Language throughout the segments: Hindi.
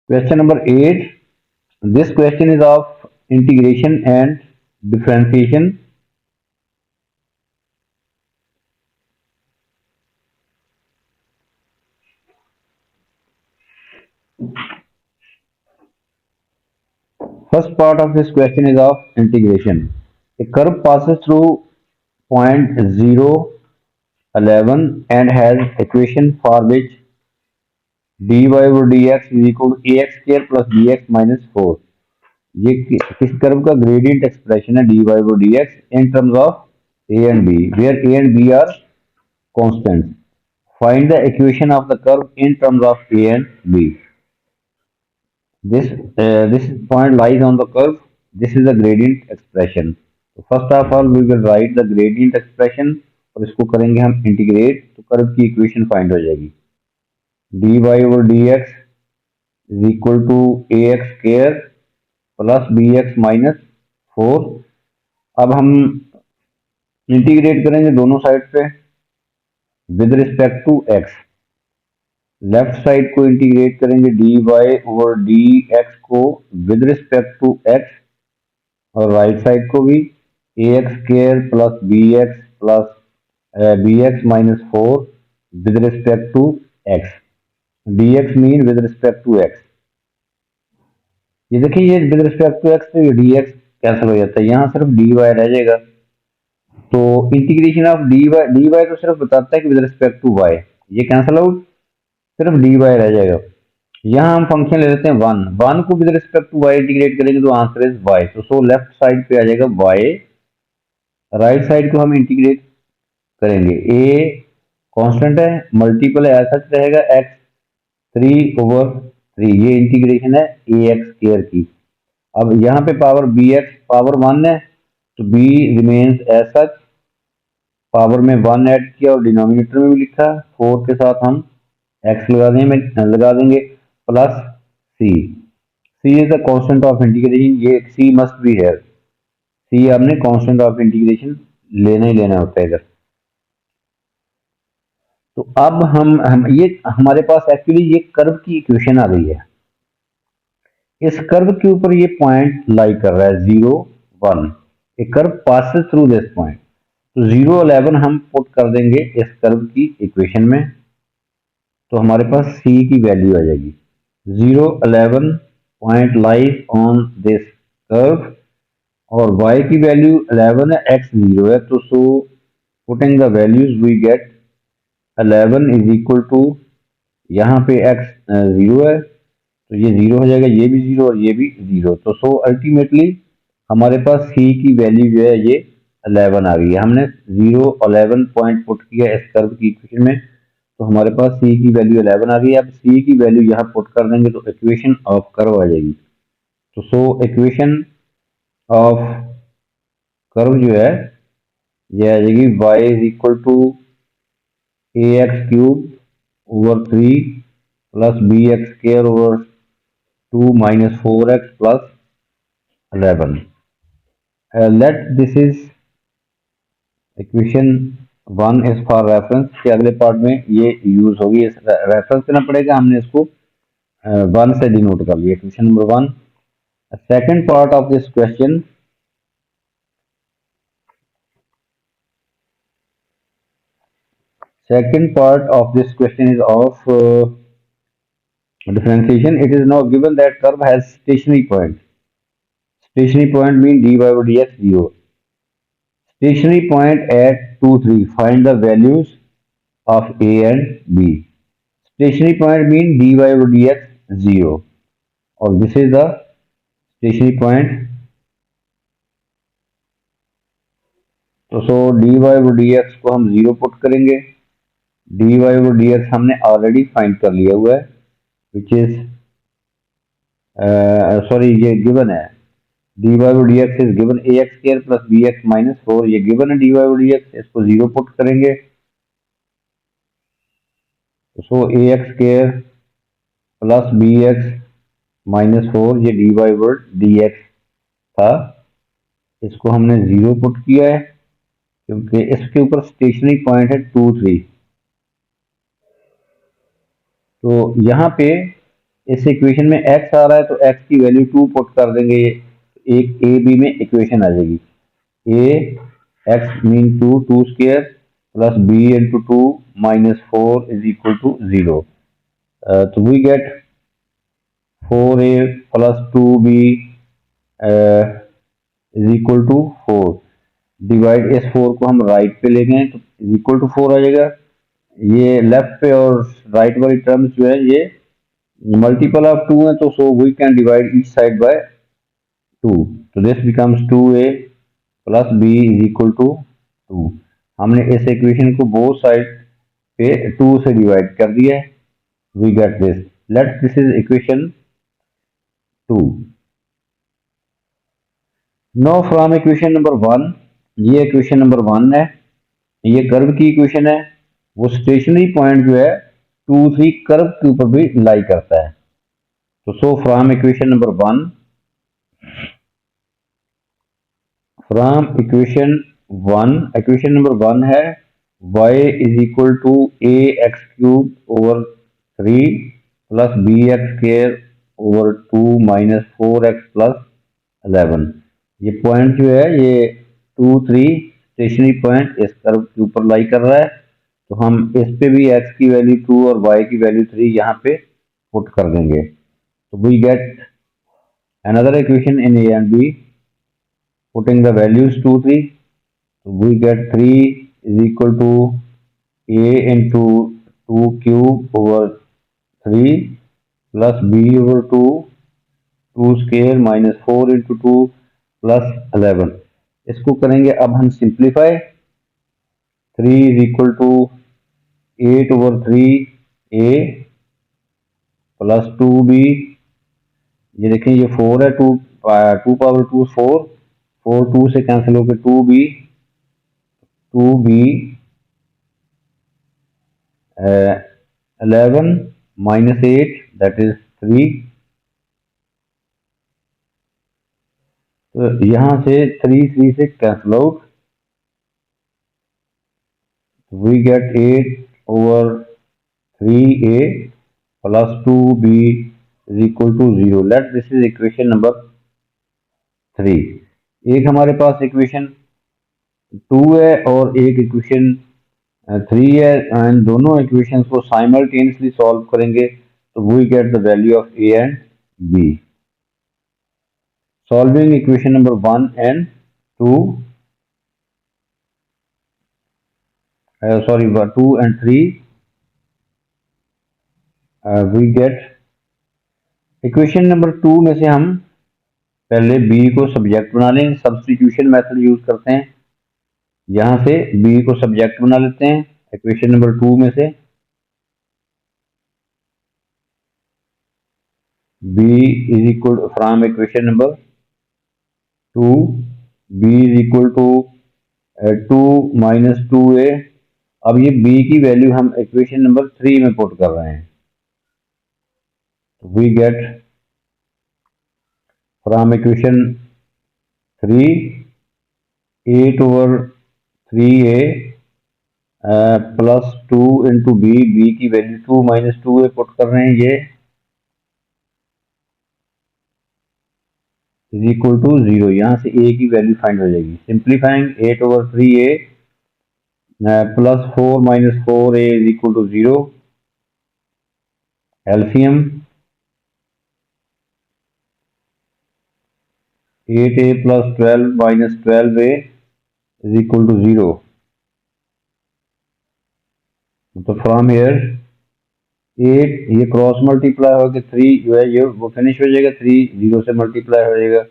Question number 8. This question is of integration and differentiation. First part of this question is of integration. A curve passes through point 0, 11 and has equation for which dy over dx is equal to ax square plus bx minus 4. ये किस कर्व का ग्रेडियंट एक्सप्रेशन है dy over dx in terms of a and b, where a and b are constants. Find the equation of the curve in terms of a and b. This point lies on the curve. This is the gradient expression. So first of all we will write the gradient expression और इसको करेंगे हम इंटीग्रेट, तो कर्व की इक्वेशन फाइंड हो जाएगी dy over dx is equal to ax square plus bx minus 4. अब हम इंटीग्रेट करेंगे दोनों साइड पे with respect to x. Left side को इंटीग्रेट करेंगे dy ओवर dx को विद रिस्पेक्ट टू x, और राइट साइड को भी ax square plus bx minus 4 with respect to x. dx mean with respect to x. ये देखिए ये विद रिस्पेक्ट टू x, तो ये dx कैंसिल हो जाता है, यहाँ सिर्फ dy रह जाएगा. तो इंटीग्रेशन ऑफ dy तो सिर्फ बताता है कि विद रिस्पेक्ट टू y, ये कैंसिल आउट, सिर्फ dy रह जाएगा. यहाँ हम फंक्शन ले लेते हैं 1 को with respect to y integrate करेंगे तो आंसर इज y. तो सो लेफ्ट साइड पे आ जाएगा y, राइट साइड को हम इंटीग्रेट करेंगे. a कांस्टेंट है, मल्टीपल है, ऐसा रहेगा x 3 ओवर 3. ये इंटीग्रेशन है ax स्क्वायर की. अब यहाँ पे पावर bx पावर 1 है तो b remains as such. Power में 1 ऐड किया और डिनोमिनेटर में भी लिखा, 4 के साथ हम x लगा देंगे plus c. c is the constant of integration. ये c मस्ट बी है, c आपने कांस्टेंट ऑफ इंटीग्रेशन लेना ही लेना होता है इधर. तो अब हम ये हमारे पास एक्चुअली ये कर्व की इक्वेशन आ गई है. इस कर्व के ऊपर ये पॉइंट लाई कर रहा है 0, 1. A curve passes through this point. तो 0, 11 हम पुट कर देंगे इस कर्व की इक्वेशन में, तो हमारे पास c की वैल्यू आ जाएगी. 0, 11 point lies on this curve और y की वैल्यू 11 है, x 0 है. तो so putting the values we get 11 is equal to, यहाँ पे x 0 है तो ये 0 हो जाएगा, ये भी 0 और ये भी 0. तो सो अल्टीमेटली हमारे पास c की वैल्यू जो है ये 11 आ गई है. हमने 0, 11 पॉइंट पुट किया इस कर्व की इक्वेशन में, तो हमारे पास c की वैल्यू 11 आ गई. अब c की वैल्यू यहाँ पुट कर देंगे तो इक्वेशन ऑफ कर्व आ जाएगी. तो सो इक्वेशन ऑफ कर्व जो है ये आ जाएगी y is equal to ax cube over 3 plus bx square over 2 minus 4x plus 11. Let this is equation 1 is for reference. के अगले पार्ट में ये यूज होगी, रेफरेंस करना पड़ेगा. हमने इसको 1 से डिनोट कर लिया. Question number 1. Second part of this question, second part of this question is of differentiation. It is now given that curve has stationary point. Stationary point means dy over dx 0. Stationary point at 2, 3. Find the values of a and b. Stationary point means dy over dx 0. और this is the stationary point. तो सो dy over dx को हम 0 पुट करेंगे. dy over dx हमने ऑलरेडी फाइंड कर लिया हुआ है, विच इज सॉरी ये गिवन है. dy over dx is given ax square plus bx minus 4. ये गिवन है dy over dx, इसको 0 पुट करेंगे. सो ax square plus bx minus 4 ये dy over dx था, इसको हमने 0 पुट किया है. क्योंकि इसके ऊपर स्टेशनरी पॉइंट है 2 3। तो यहाँ पे इस इक्वेशन में x आ रहा है तो x की वैल्यू 2 पुट कर देंगे, एक ए बी में इक्वेशन आ जाएगी। ए एक्स मीन 2 square plus b into 2 minus 4 is equal to 0। तो we get 4a plus 2b is equal to 4। Divide इस 4 को हम राइट पे ले गए तो इज इक्वल टू 4 आ जाएगा। ये लेफ्ट पे और राइट वाली टर्म्स जो है ये मल्टीपल ऑफ 2 है, तो so we can divide each side by 2। तो this becomes 2a plus b is equal to 2। हमने इस इक्वेशन को बोथ साइड पे 2 से डिवाइड कर दिया है। We get this. Let this is equation 2। Now from equation number 1, ये इक्वेशन नंबर 1 है, ये कर्व की इक्वेशन है। वो स्टेशनरी पॉइंट जो है 2 3 कर्व के ऊपर भी लाई करता है। तो so from equation number 1, from equation number 1 है y is equal to A X cube over 3 plus B X square over 2 minus 4x plus 11। ये पॉइंट जो है ये 2 3 स्टेशनरी पॉइंट इस कर्व के ऊपर लाई कर रहा है। तो हम इस पे भी x की वैल्यू 2 और y की वैल्यू 3 यहाँ पे पुट कर देंगे। तो we get another equation in a and b, putting the values 2 3। so we get 3 is equal to a into 2 cube over 3 plus b over 2 square minus 4 into 2 plus 11। इसको करेंगे अब हम simplify. 3 is equal to 8 over 3a plus 2b। ये देखें ये 4 है, 2 पावर 2 4, 4 2 से कैंसिल होकर 2b 11 माइनस 8 दैट इज 3। तो यहाँ से 3 3 से cancel out, we get 8 over 3a plus 2b is equal to 0। Let this is equation number 3। एक हमारे पास इक्वेशन 2 है और एक इक्वेशन 3 है, एंड दोनों इक्वेशंस को साइमल्टेनियसली सॉल्व करेंगे तो we get the value of A and B. Solving equation number 1 and 2, sorry 2 and 3, we get equation number 2 में से हम पहले b को सब्जेक्ट बना लें, सब्स्टिट्यूशन मेथड यूज करते हैं। यहां से b को सब्जेक्ट बना लेते हैं इक्वेशन नंबर 2 में से। b is equal from equation number 2, b is equal to 2 minus 2a। अब ये b की वैल्यू हम इक्वेशन नंबर 3 में पुट कर रहे हैं। तो we get from equation 3 8 over 3a plus 2 into B की वैल्यू 2 माइनस 2a पुट कर रहे हैं, ये इज इक्वल टू 0। यहाँ से a की वैल्यू फाइंड हो जाएगी। Simplifying 8 over 3a plus 4 minus 4a is equal to 0। LCM 8a plus 12 minus 12a is equal to 0। तो फ्रॉम हेयर 8 ये क्रॉस मल्टीप्लाई होकर 3 जो है ये वो फिनिश हो जाएगा, 3 0 से मल्टीप्लाई हो जाएगा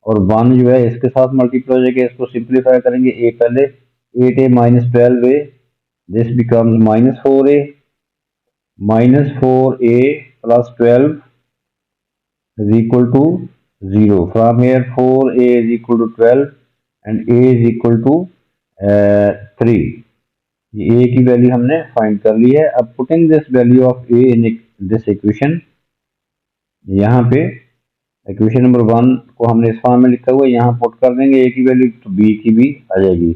और 1 जो है इसके साथ मल्टीप्लाई हो जाएगा। इसको सिंप्लीफाई करेंगे, a पहले 8a minus 12a, this becomes minus 4a plus 12 is equal to 0। From here 4a is equal to 12 and a is equal to 3। ये a की वैल्यू हमने फाइंड कर ली है। अब putting this value of a in this equation, यहाँ पे इक्वेशन नंबर 1 को हमने इस फॉर्म में लिखा हुआ है, यहाँ पुट कर देंगे a की वैल्यू तो b की भी आ जाएगी।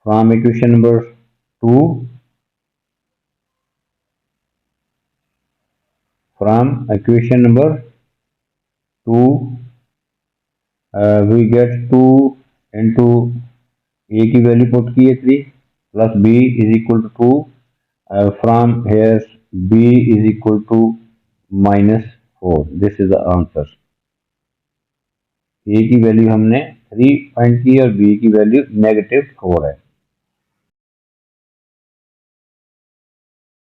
From equation number 2, from equation number 2 we get 2 into a की वैल्यू पुट की है 3 plus b is equal to 2, from here b is equal to -4. This is the answer. A की वैल्यू हमने 3 फाइंड की और बी की वैल्यू -4 है।